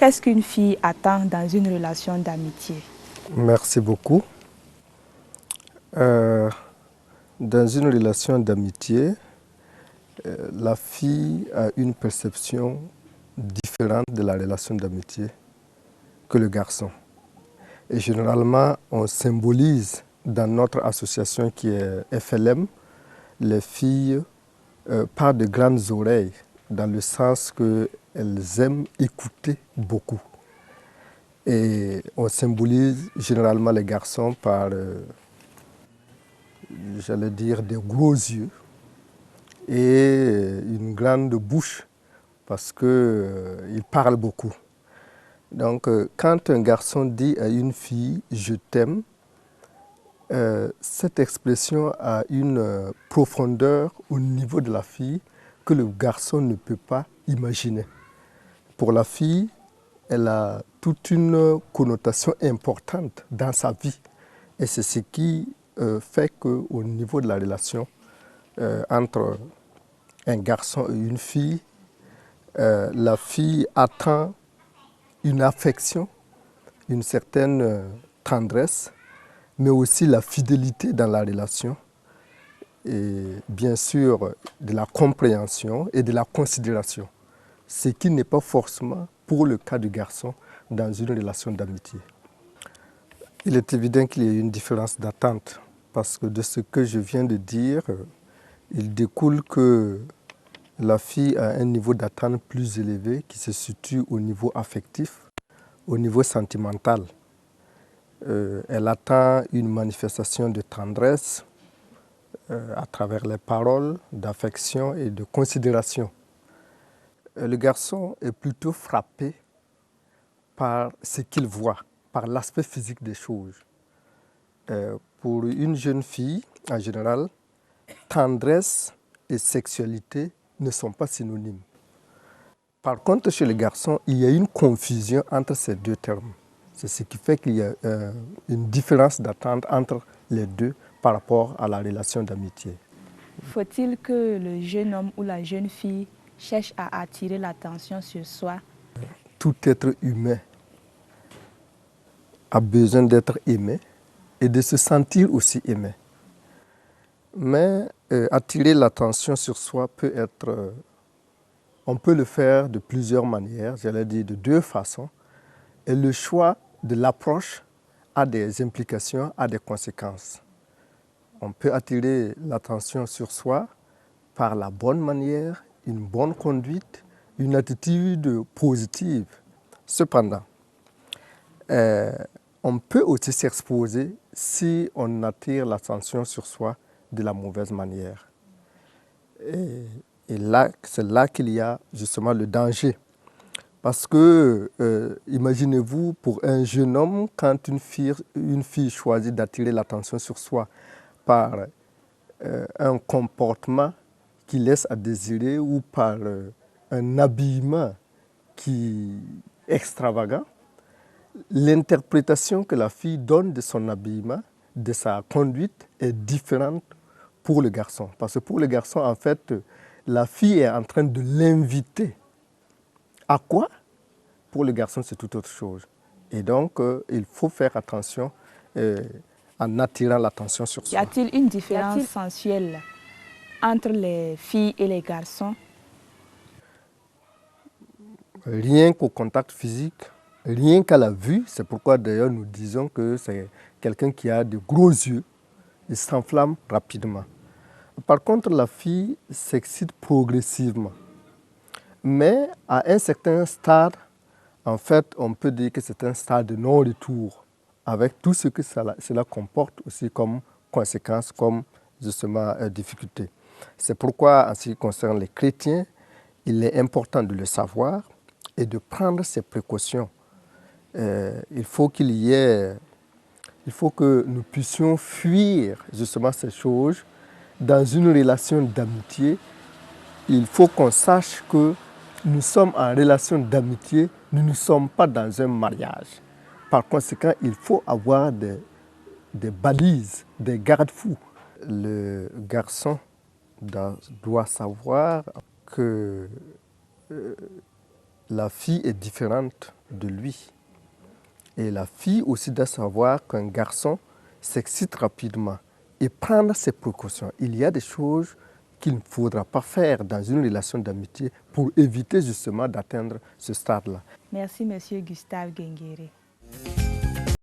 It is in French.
Qu'est-ce qu'une fille attend dans une relation d'amitié? Merci beaucoup. Dans une relation d'amitié, la fille a une perception différente de la relation d'amitié que le garçon. Et généralement, on symbolise dans notre association qui est FLM, les filles par de grandes oreilles, dans le sens qu'elles aiment écouter beaucoup. Et on symbolise généralement les garçons par, j'allais dire, des gros yeux et une grande bouche parce qu'ils parlent beaucoup. Donc, quand un garçon dit à une fille « je t'aime », cette expression a une profondeur au niveau de la fille que le garçon ne peut pas imaginer. Pour la fille, elle a toute une connotation importante dans sa vie. Et c'est ce qui fait qu'au niveau de la relation entre un garçon et une fille, la fille attend une affection, une certaine tendresse, mais aussi la fidélité dans la relation et bien sûr de la compréhension et de la considération, ce qui n'est pas forcément pour le cas du garçon dans une relation d'amitié. Il est évident qu'il y a une différence d'attente parce que de ce que je viens de dire, il découle que la fille a un niveau d'attente plus élevé qui se situe au niveau affectif, au niveau sentimental. Elle attend une manifestation de tendresse à travers les paroles, d'affection et de considération. Le garçon est plutôt frappé par ce qu'il voit, par l'aspect physique des choses. Pour une jeune fille, en général, tendresse et sexualité ne sont pas synonymes. Par contre, chez les garçons, il y a une confusion entre ces deux termes. C'est ce qui fait qu'il y a une différence d'attente entre les deux par rapport à la relation d'amitié. Faut-il que le jeune homme ou la jeune fille cherche à attirer l'attention sur soi? Tout être humain a besoin d'être aimé et de se sentir aussi aimé. Mais attirer l'attention sur soi peut être... on peut le faire de plusieurs manières, j'allais dire de deux façons. Et le choix de l'approche a des implications, a des conséquences. On peut attirer l'attention sur soi par la bonne manière, une bonne conduite, une attitude positive. Cependant, on peut aussi s'exposer si on attire l'attention sur soi de la mauvaise manière. Et là, c'est là qu'il y a justement le danger. Parce que, imaginez-vous, pour un jeune homme, quand une fille choisit d'attirer l'attention sur soi par un comportement qui laisse à désirer ou par un habillement qui est extravagant, l'interprétation que la fille donne de son habillement, de sa conduite, est différente pour le garçon. Parce que pour le garçon, en fait, la fille est en train de l'inviter. À quoi? Pour le garçon, c'est tout autre chose. Et donc, il faut faire attention en attirant l'attention sur soi. Y a-t-il une différence sensuelle entre les filles et les garçons? Rien qu'au contact physique, rien qu'à la vue, c'est pourquoi d'ailleurs nous disons que c'est quelqu'un qui a de gros yeux, il s'enflamme rapidement. Par contre, la fille s'excite progressivement. Mais à un certain stade, en fait, on peut dire que c'est un stade de non-retour, avec tout ce que cela comporte aussi comme conséquences, comme justement difficultés. C'est pourquoi, en ce qui concerne les chrétiens, il est important de le savoir et de prendre ses précautions. Il faut que nous puissions fuir justement ces choses. Dans une relation d'amitié, il faut qu'on sache que nous sommes en relation d'amitié, nous ne sommes pas dans un mariage. Par conséquent, il faut avoir des balises, des garde-fous. Le garçon doit savoir que la fille est différente de lui. Et la fille aussi doit savoir qu'un garçon s'excite rapidement et prendre ses précautions. Il y a des choses qu'il ne faudra pas faire dans une relation d'amitié pour éviter justement d'atteindre ce stade-là. Merci, Monsieur Gustave Guinguéré.